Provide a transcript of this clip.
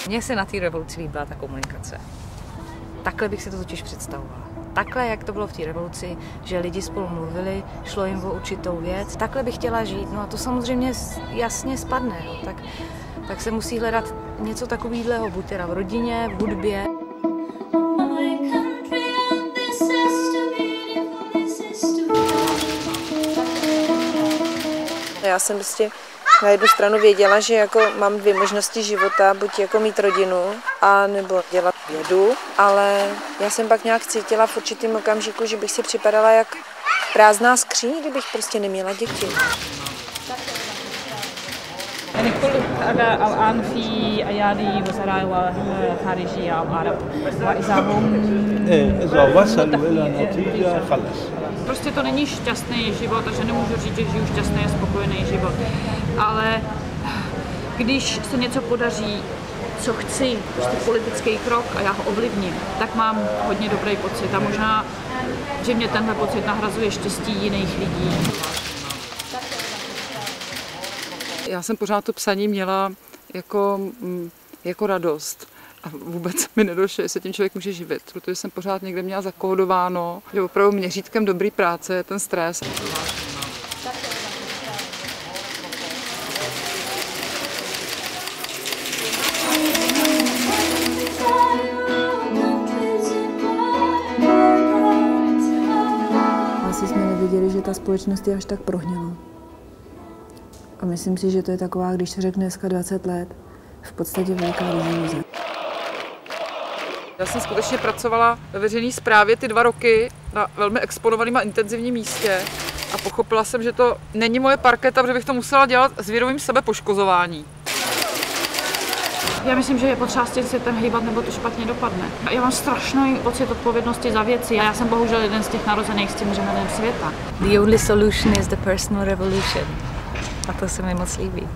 Mně se na té revoluci líbila ta komunikace. Takhle bych si to totiž představovala. Takhle, jak to bylo v té revoluci, že lidi spolu mluvili, šlo jim o určitou věc. Takhle bych chtěla žít. No a to samozřejmě jasně spadne. No. Tak se musí hledat něco takového, buď teda v rodině, v hudbě. Já jsem prostě na jednu stranu věděla, že jako mám dvě možnosti života, buď jako mít rodinu, a nebo dělat vědu, ale já jsem pak nějak cítila v určitém okamžiku, že bych si připadala jak prázdná skříň, kdybych prostě neměla děti. كل الآن في أيادي وزراء وخارجية وعرب وإذا هم إذا وصلوا إلى نتيجة خلص. Prostě to není šťastný život, takže nemůžu říct, že žiju šťastný a spokojený život. Ale když se něco podaří, co chci, prostě politický krok a já ho ovlivním, tak mám hodně dobrý pocit a možná, že mě tenhle pocit nahrazuje štěstí jiných lidí. Já jsem pořád to psaní měla jako radost. A vůbec mi nedošlo, že se tím člověk může živit, protože jsem pořád někde měla zakódováno, že opravdu měřítkem dobrý práce je ten stres. Asi jsme nevěděli, že ta společnost je až tak prohněla. A myslím si, že to je taková, když se řekne dneska 20 let, v podstatě velká deziluze. Já jsem skutečně pracovala ve veřejné správě ty 2 roky na velmi exponovaném a intenzivním místě a pochopila jsem, že to není moje parketa, protože bych to musela dělat s vědomím sebepoškozování. Já myslím, že je potřeba s tím světem hýbat, nebo to špatně dopadne. Já mám strašný pocit odpovědnosti za věci a já jsem bohužel jeden z těch narozených s tím řemenem světa. The only solution is the personal revolution. A to se mi moc líbí.